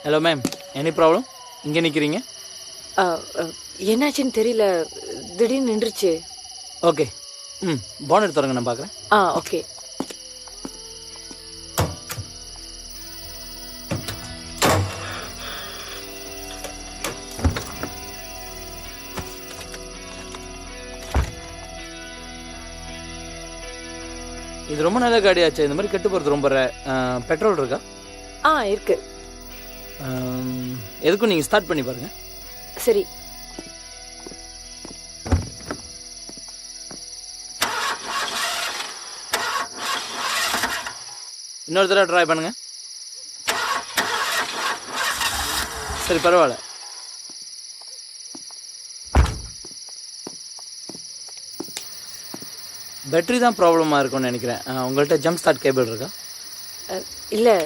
Hello ma'am, any problem? இங்கே நிற்கிறீங்க? என்னாச்சுன்னு தெரியல, திடீர்னு நின்றுச்சு. ஓகே, பானட் திறங்க, நான் பார்க்குறேன். ஓகே. இது ரொம்ப நல்ல காடியாச்சு. இந்த மாதிரி கெட்டு போகிறது ரொம்ப பெட்ரோல் இருக்கா? இருக்கு. எதுக்கும் நீங்கள் ஸ்டார்ட் பண்ணி பாருங்கள். சரி. இன்னொரு தடவை ட்ரை பண்ணுங்க. சரி, பரவாயில்ல. பேட்டரி தான் ப்ராப்ளமாக இருக்கும்னு நினைக்கிறேன். உங்கள்கிட்ட ஜம்ப் ஸ்டார்ட் கேபிள் இருக்கா? இல்லை.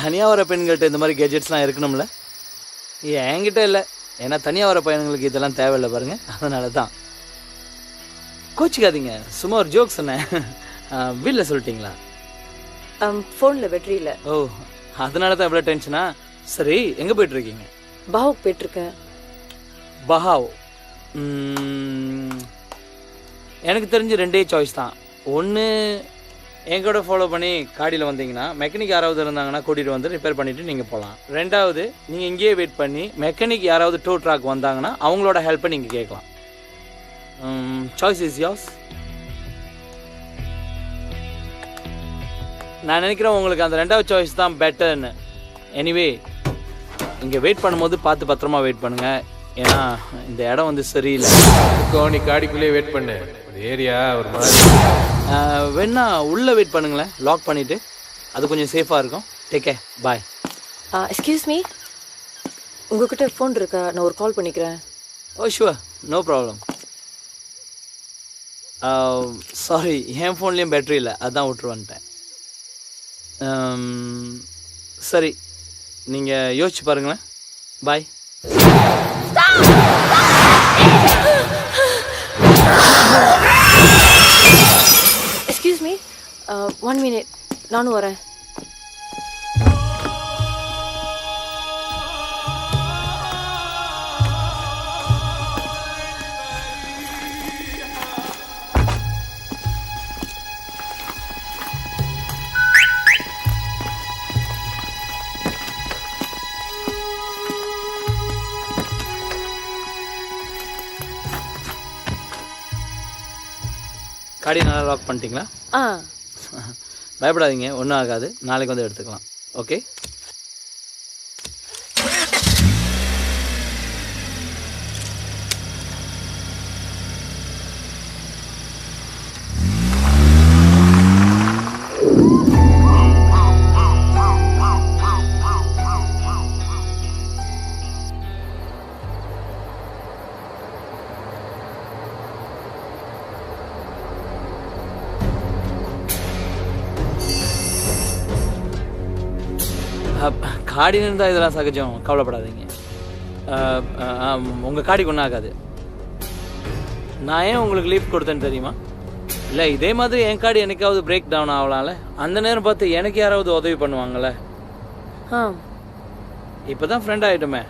தனியாக வர பெண்கள்கிட்ட இந்த மாதிரி கேஜெட்ஸ்லாம் இருக்கணும்ல? என்கிட்ட இல்லை, ஏன்னா தனியாக வர பையன்களுக்கு இதெல்லாம் தேவையில்லை பாருங்க, அதனால தான். கோச்சிக்காதீங்க, சும்மா ஒரு ஜோக் சொன்னேன். வீட்டில் சொல்லிட்டீங்களா? ஃபோனில் பேட்டரி இல்லை. ஓ, அதனால தான் எவ்வளோ டென்ஷனா? சரி, எங்கே போயிட்டுருக்கீங்க? பாவுக்கு போயிட்டுருக்கேன். பஹாவ். எனக்கு தெரிஞ்சு ரெண்டே சாய்ஸ் தான். ஒன்று, என் கூட ஃபாலோ பண்ணி காடியில் வந்தீங்கன்னா மெக்கானிக் யாராவது இருந்தாங்கன்னா கூட்டிகிட்டு வந்து ரிப்பேர் பண்ணிவிட்டு நீங்கள் போகலாம். ரெண்டாவது, நீங்கள் இங்கேயே வெயிட் பண்ணி மெக்கானிக் யாராவது டூ ட்ராக் வந்தாங்கன்னா அவங்களோட ஹெல்ப்பை நீங்கள் கேட்கலாம். Choice is yours. நான் நினைக்கிறேன் உங்களுக்கு அந்த ரெண்டாவது சாய்ஸ் தான் பெட்டர்னு. எனிவே, இங்கே வெயிட் பண்ணும்போது பார்த்து பத்திரமா வெயிட் பண்ணுங்கள், ஏன்னா இந்த இடம் வந்து சரியில்லை. நீ காடிக்குள்ளேயே வெயிட் பண்ணு, ஏரியா ஒரு மாதிரி. வேணா உள்ளே வெயிட் பண்ணுங்களேன், லாக் பண்ணிவிட்டு. அது கொஞ்சம் சேஃபாக இருக்கும். Take care, bye. Excuse me, உங்ககிட்ட ஃபோன் இருக்கா? நான் ஒரு கால் பண்ணிக்கிறேன். Oh sure, no problem. Sorry, என் ஃபோன்லேயும் பேட்ரி இல்லை, அதான் விட்டுரு வந்துட்டேன். சரி, நீங்கள் யோசிச்சு பாருங்களேன். பாய். எக்ஸ்கியூஸ் மீ, 1 minute, நானும் வரேன். காடி நல்லா லாக் பண்ணிட்டீங்களா? பயப்படாதீங்க, ஒன்றும் ஆகாது. நாளைக்கு வந்து எடுத்துக்கலாம். ஓகே. காடின்னு இருந்தால் இதெல்லாம் சகஜம், கவலைப்படாதீங்க. உங்கள் காடிக்கு ஒன்றும் ஆகாது. நான் ஏன் உங்களுக்கு லீவ் கொடுத்தேன்னு தெரியுமா? இல்லை, இதே மாதிரி என் காடி என்னைக்காவது பிரேக் டவுன் ஆகலாம்ல, அந்த நேரம் பார்த்து எனக்கு யாராவது உதவி பண்ணுவாங்கள்ல. இப்போ தான் ஃப்ரெண்ட் ஆகிட்டோமே,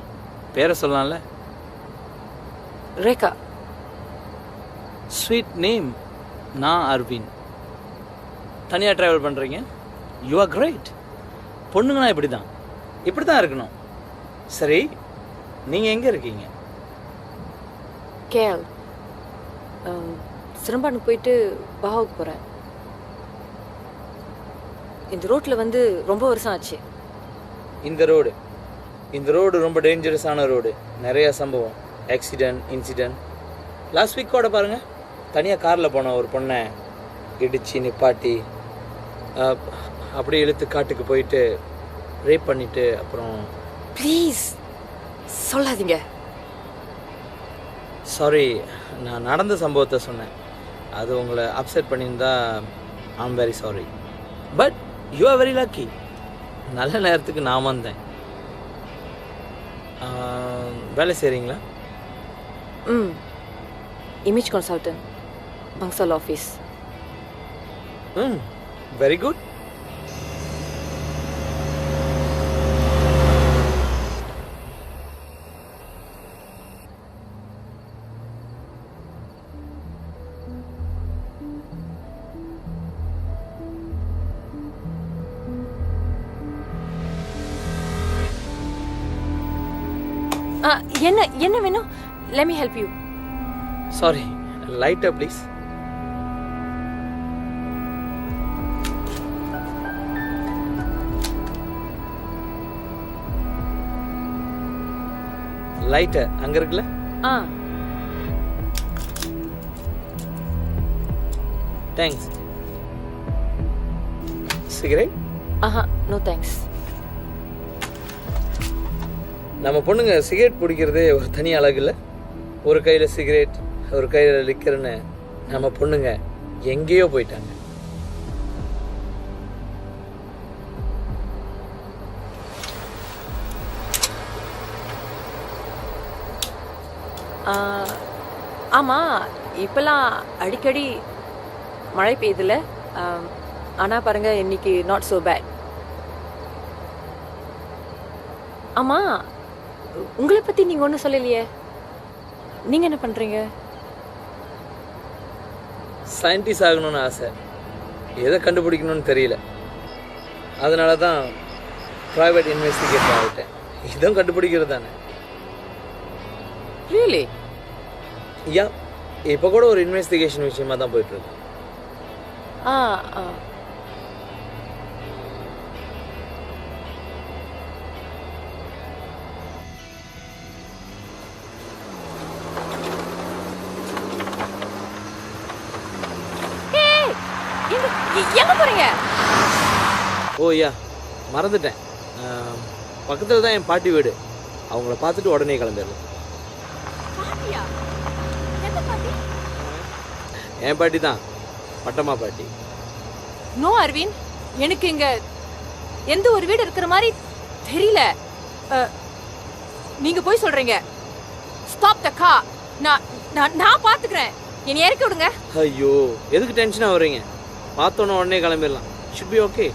பேரை சொல்லலாம்ல. ரேகா. Sweet name. நான் அரவிந்த். தனியாக ட்ராவல் பண்ணுறீங்க? You are great. பொண்ணுங்கன்னா இப்படி தான் இருக்கணும். சரி, நீங்கள் எங்கே இருக்கீங்க? கேள். சிரம்பானுக்கு போயிட்டு பாவுக்கு போகிறேன். இந்த ரோட்டில் வந்து ரொம்ப வருஷம் ஆச்சு. இந்த ரோடு ரொம்ப டேஞ்சரஸான ரோடு. நிறைய சம்பவம், ஆக்சிடென்ட், இன்சிடென்ட். லாஸ்ட் வீக் கூட பாருங்கள், தனியாக காரில் போன ஒரு பொண்ணை இடித்து நிப்பாட்டி அப்படியே இழுத்து காட்டுக்கு போயிட்டு ரேப் பண்ணிவிட்டு அப்புறம். ப்ளீஸ் சொல்லாதீங்க. சாரி, நான் நடந்த சம்பவத்தை சொன்னேன். அது உங்களை அப்செட் பண்ணியிருந்தா I'm very sorry. But you are very lucky. நல்ல நேரத்துக்கு நான் வந்தேன். வேலை செய்கிறீங்களா? இமேஜ் கன்சல்டன்ட், பங்சால் ஆஃபீஸ். Very good. என்ன என்ன வேணும்? let me help you. Sorry, lighter please. Lighter அங்க இருக்குல்ல? தேங்க்ஸ். சிகரெட்? No thanks. நம்ம பொண்ணுங்க சிகரெட் பிடிக்கிறதே ஒரு தனி அழகு இல்லை? ஒரு கையில் சிகரெட், ஒரு கையில் லிக்கர்னு நம்ம பொண்ணுங்க எங்கேயோ போயிட்டாங்க. ஆமாம், இப்போல்லாம் அடிக்கடி மழை பெய்யுதுல. ஆனால் பாருங்க, இன்னைக்கு நாட் ஸோ பேட். ஆமாம், உங்களை பற்றி நீங்கள் ஒன்றும் சொல்லலையே. நீங்கள் என்ன பண்ணுறீங்க? சயின்டிஸ்ட் ஆகணும்னு ஆசை, எதை கண்டுபிடிக்கணும்னு தெரியல. அதனால தான் ப்ரைவேட் இன்வெஸ்டிகேட்டர் ஆகிட்டேன். இதுவும் கண்டுபிடிக்கிறது தானே. ரியலி? யா, இப்போ கூட ஒரு இன்வெஸ்டிகேஷன் விஷயமா தான் போயிட்டுருக்கு. எங்க போறீங்க? ஓ யா, மறந்துட்டேன். பக்கத்தில் தான் என் பாட்டி வீடு. அவங்கள பார்த்துட்டு உடனே கிளம்பிடலாம். என் பாட்டி தான், பட்டம்மா பாட்டி. நோ அரவிந்த், எனக்கு இங்க எந்த ஒரு வீடு இருக்கிற மாதிரி தெரியல. நீங்க போய் சொல்றீங்க. Stop the car. நான் பாத்துக்கிறேன். என்னை இறக்கி விடுங்க. ஐயோ, எதுக்கு டென்ஷனாக வர்றீங்க? பார்த்தோன்னே உடனே கிளம்பிடலாம். Should be okay.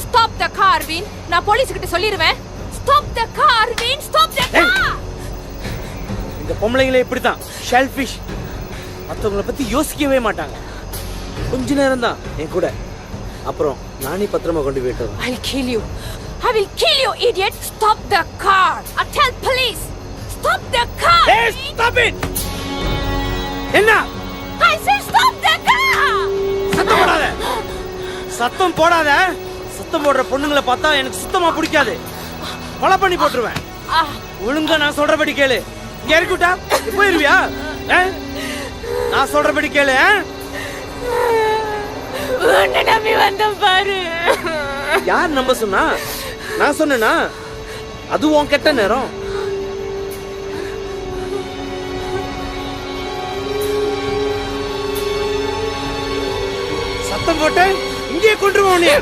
Stop the car Aravind. நான் போலீஸ் கிட்ட சொல்லிடுவேன். Stop the car Aravind. Stop the car. இந்த பொம்பளைங்களே இப்படி தான், ஷெல்ஃபிஷ். மற்றவங்கள பற்றி யோசிக்கவே மாட்டாங்க. கொஞ்ச நேரம் தான் என் கூட, அப்புறம் நானே பத்திரமா கொண்டு போயிட்டு. I'll kill you. I will kill you, idiot. Stop the car. I'll tell police. Stop the car. Hey, stop it. என்ன? I said stop the car. சத்தம் போடாத. சத்தம் போடாத. சத்தம் போடுற பொண்ணுங்களை பார்த்தா எனக்கு சுத்தமா பிடிக்காது. கொலை பண்ணி போட்டுருவேன். ஒழுங்கா நான் சொல்றபடி கேளு. இங்க இறக்கிட்டா போயிருவியா? நான் சொல்றபடி கேளு. உன்னை நம்பி வந்த பாரு. யார் நம்ப சொன்னா? நான் சொன்னேனா? அது உன் கெட்ட நேரம். சத்தம் போட்டு இங்கே கொண்டு போனே.